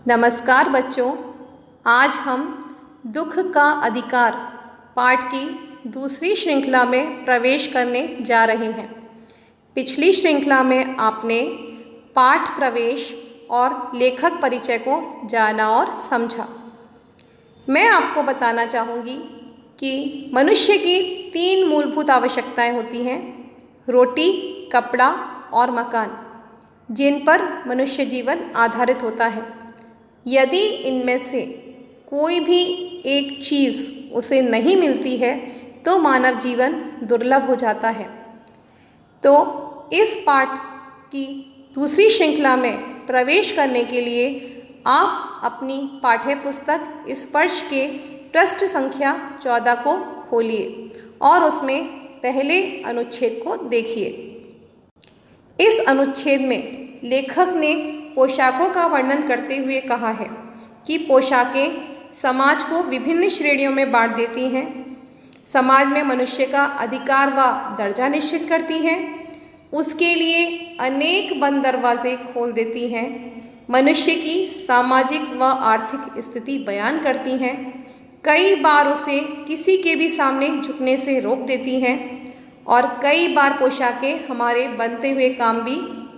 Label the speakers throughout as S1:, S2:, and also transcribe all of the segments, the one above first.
S1: नमस्कार बच्चों, आज हम दुख का अधिकार पाठ की दूसरी श्रृंखला में प्रवेश करने जा रहे हैं। पिछली श्रृंखला में आपने पाठ प्रवेश और लेखक परिचय को जाना और समझा। मैं आपको बताना चाहूँगी कि मनुष्य की 3 मूलभूत आवश्यकताएं होती हैं: रोटी, कपड़ा और मकान, जिन पर मनुष्य जीवन आधारित होता है। यदि इनमें से कोई भी एक चीज़ उसे नहीं मिलती है तो मानव जीवन दुर्लभ हो जाता है। तो इस पाठ की दूसरी श्रृंखला में प्रवेश करने के लिए आप अपनी पाठ्य पुस्तक स्पर्श के पृष्ठ संख्या 14 को खोलिए और उसमें पहले अनुच्छेद को देखिए। इस अनुच्छेद में लेखक ने पोशाकों का वर्णन करते हुए कहा है कि पोशाकें समाज को विभिन्न श्रेणियों में बांट देती हैं, समाज में मनुष्य का अधिकार व दर्जा निश्चित करती हैं, उसके लिए अनेक बंद दरवाजे खोल देती हैं, मनुष्य की सामाजिक व आर्थिक स्थिति बयान करती हैं, कई बार उसे किसी के भी सामने झुकने से रोक देती हैं और कई बार पोशाकें हमारे बनते हुए काम भी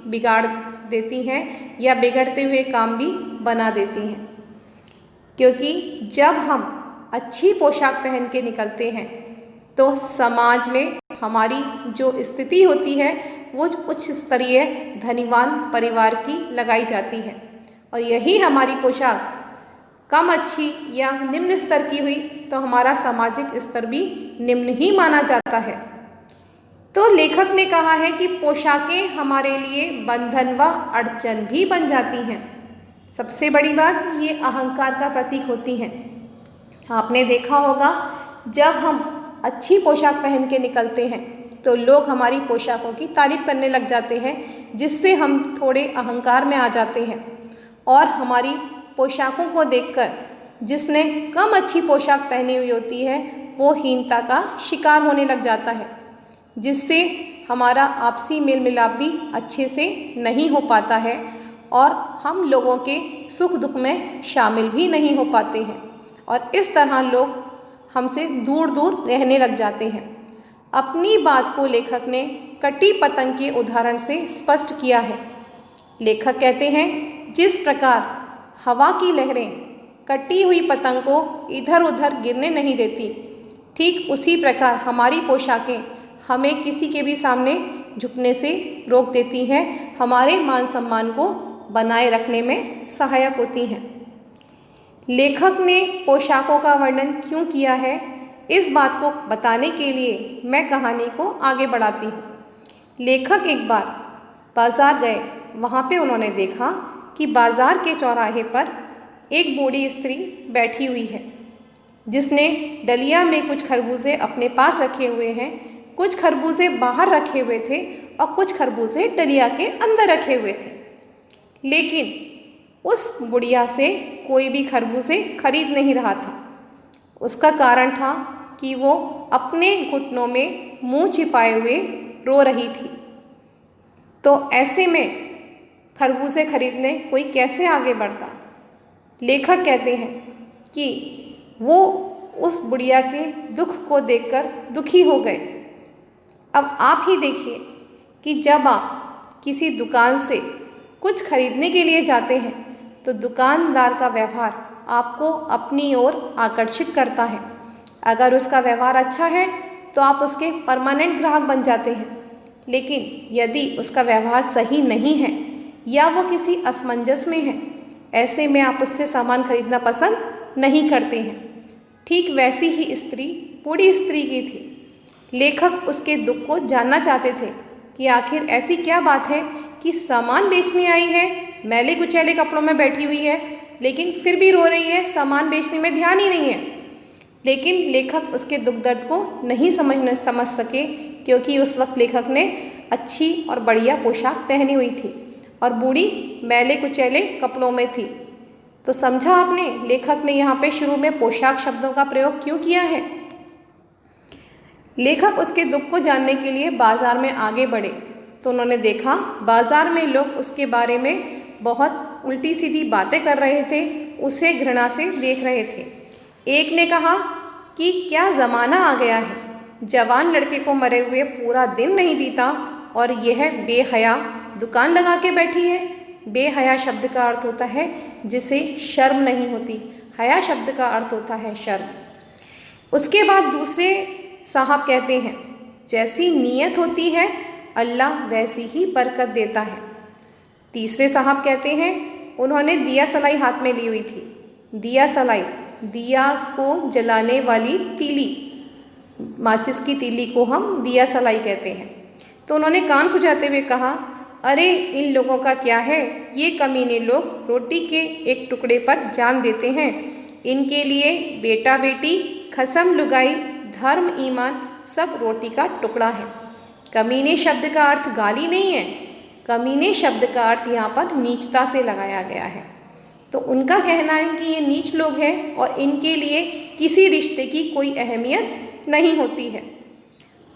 S1: बिगाड़ देती हैं या बिगड़ते हुए काम भी बना देती हैं। क्योंकि जब हम अच्छी पोशाक पहन के निकलते हैं तो समाज में हमारी जो स्थिति होती है वो उच्च स्तरीय धनीवान परिवार की लगाई जाती है, और यही हमारी पोशाक कम अच्छी या निम्न स्तर की हुई तो हमारा सामाजिक स्तर भी निम्न ही माना जाता है। तो लेखक ने कहा है कि पोशाकें हमारे लिए बंधन व अड़चन भी बन जाती हैं। सबसे बड़ी बात, ये अहंकार का प्रतीक होती हैं। आपने देखा होगा, जब हम अच्छी पोशाक पहन के निकलते हैं तो लोग हमारी पोशाकों की तारीफ करने लग जाते हैं, जिससे हम थोड़े अहंकार में आ जाते हैं और हमारी पोशाकों को देखकर जिसने कम अच्छी पोशाक पहनी हुई होती है वो हीनता का शिकार होने लग जाता है, जिससे हमारा आपसी मेल मिलाप भी अच्छे से नहीं हो पाता है और हम लोगों के सुख दुख में शामिल भी नहीं हो पाते हैं, और इस तरह लोग हमसे दूर दूर रहने लग जाते हैं। अपनी बात को लेखक ने कटी पतंग के उदाहरण से स्पष्ट किया है। लेखक कहते हैं, जिस प्रकार हवा की लहरें कटी हुई पतंग को इधर उधर गिरने नहीं देती, ठीक उसी प्रकार हमारी पोशाकें हमें किसी के भी सामने झुकने से रोक देती हैं, हमारे मान सम्मान को बनाए रखने में सहायक होती हैं। लेखक ने पोशाकों का वर्णन क्यों किया है, इस बात को बताने के लिए मैं कहानी को आगे बढ़ाती हूँ। लेखक एक बार बाजार गए, वहाँ पे उन्होंने देखा कि बाजार के चौराहे पर एक बूढ़ी स्त्री बैठी हुई है, जिसने डलिया में कुछ खरबूजे अपने पास रखे हुए हैं, कुछ खरबूजे बाहर रखे हुए थे और कुछ खरबूजे डलिया के अंदर रखे हुए थे। लेकिन उस बुढ़िया से कोई भी खरबूजे खरीद नहीं रहा था। उसका कारण था कि वो अपने घुटनों में मुंह छिपाए हुए रो रही थी। तो ऐसे में खरबूजे खरीदने कोई कैसे आगे बढ़ता। लेखक कहते हैं कि वो उस बुढ़िया के दुख को देखकर दुखी हो गए। अब आप ही देखिए कि जब आप किसी दुकान से कुछ खरीदने के लिए जाते हैं तो दुकानदार का व्यवहार आपको अपनी ओर आकर्षित करता है। अगर उसका व्यवहार अच्छा है तो आप उसके परमानेंट ग्राहक बन जाते हैं, लेकिन यदि उसका व्यवहार सही नहीं है या वो किसी असमंजस में है, ऐसे में आप उससे सामान खरीदना पसंद नहीं करते हैं। ठीक वैसी ही स्त्री बूढ़ी स्त्री की थी। लेखक उसके दुख को जानना चाहते थे कि आखिर ऐसी क्या बात है कि सामान बेचने आई है, मैले कुचैले कपड़ों में बैठी हुई है, लेकिन फिर भी रो रही है, सामान बेचने में ध्यान ही नहीं है। लेकिन लेखक उसके दुख दर्द को नहीं समझ सके, क्योंकि उस वक्त लेखक ने अच्छी और बढ़िया पोशाक पहनी हुई थी और बूढ़ी मैले कुचैले कपड़ों में थी। तो समझा आपने लेखक ने यहाँ पे शुरू में पोशाक शब्दों का प्रयोग क्यों किया है। लेखक उसके दुख को जानने के लिए बाजार में आगे बढ़े तो उन्होंने देखा बाजार में लोग उसके बारे में बहुत उल्टी सीधी बातें कर रहे थे, उसे घृणा से देख रहे थे। एक ने कहा कि क्या ज़माना आ गया है, जवान लड़के को मरे हुए पूरा दिन नहीं बीता और यह बेहया दुकान लगा के बैठी है। बेहया शब्द का अर्थ होता है जिसे शर्म नहीं होती, हया शब्द का अर्थ होता है शर्म। उसके बाद दूसरे साहब कहते हैं, जैसी नीयत होती है अल्लाह वैसी ही बरकत देता है। तीसरे साहब कहते हैं, उन्होंने दिया सलाई हाथ में ली हुई थी। दिया सलाई, दिया को जलाने वाली तीली, माचिस की तीली को हम दिया सलाई कहते हैं। तो उन्होंने कान खुजाते हुए कहा, अरे इन लोगों का क्या है, ये कमीने लोग रोटी के एक टुकड़े पर जान देते हैं। इनके लिए बेटा बेटी, खसम लुगाई, धर्म ईमान सब रोटी का टुकड़ा है। कमीने शब्द का अर्थ गाली नहीं है, कमीने शब्द का अर्थ यहाँ पर नीचता से लगाया गया है। तो उनका कहना है कि ये नीच लोग हैं और इनके लिए किसी रिश्ते की कोई अहमियत नहीं होती है।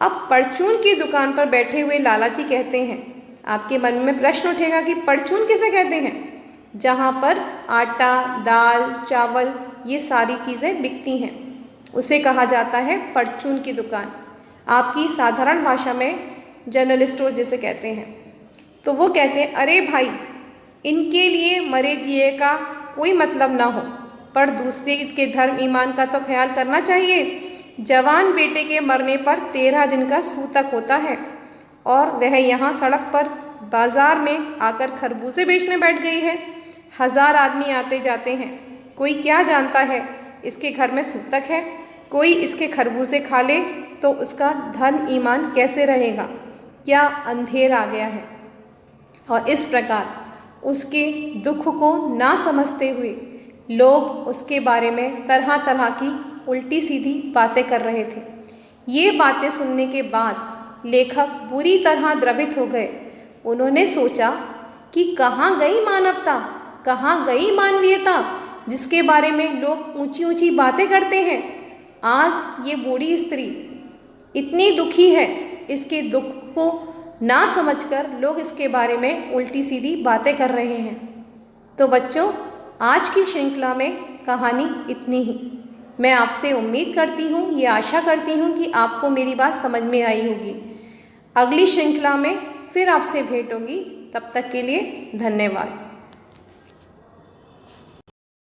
S1: अब परचून की दुकान पर बैठे हुए लालाजी कहते हैं, आपके मन में प्रश्न उठेगा कि परचून किसे कहते हैं? जहाँ पर आटा, दाल, चावल ये सारी चीज़ें बिकती हैं, उसे कहा जाता है परचून की दुकान। आपकी साधारण भाषा में जनरल स्टोर जिसे कहते हैं। तो वो कहते हैं, अरे भाई, इनके लिए मरे जिए का कोई मतलब ना हो, पर दूसरे के धर्म ईमान का तो ख्याल करना चाहिए। जवान बेटे के मरने पर 13 दिन का सूतक होता है और वह यहाँ सड़क पर बाज़ार में आकर खरबूजे बेचने बैठ गई है। 1000 आदमी आते जाते हैं, कोई क्या जानता है इसके घर में सूतक है। कोई इसके खरबूजे खा ले तो उसका धर्म ईमान कैसे रहेगा, क्या अंधेर आ गया है। और इस प्रकार उसके दुख को ना समझते हुए लोग उसके बारे में तरह तरह की उल्टी सीधी बातें कर रहे थे। ये बातें सुनने के बाद लेखक बुरी तरह द्रवित हो गए। उन्होंने सोचा कि कहाँ गई मानवता, कहाँ गई मानवीयता, जिसके बारे में लोग ऊंची ऊंची बातें करते हैं। आज ये बूढ़ी स्त्री इतनी दुखी है, इसके दुख को ना समझकर लोग इसके बारे में उल्टी सीधी बातें कर रहे हैं। तो बच्चों, आज की श्रृंखला में कहानी इतनी ही। मैं आपसे उम्मीद करती हूँ, ये आशा करती हूँ कि आपको मेरी बात समझ में आई होगी। अगली श्रृंखला में फिर आपसे भेंट होगी। तब तक के लिए धन्यवाद।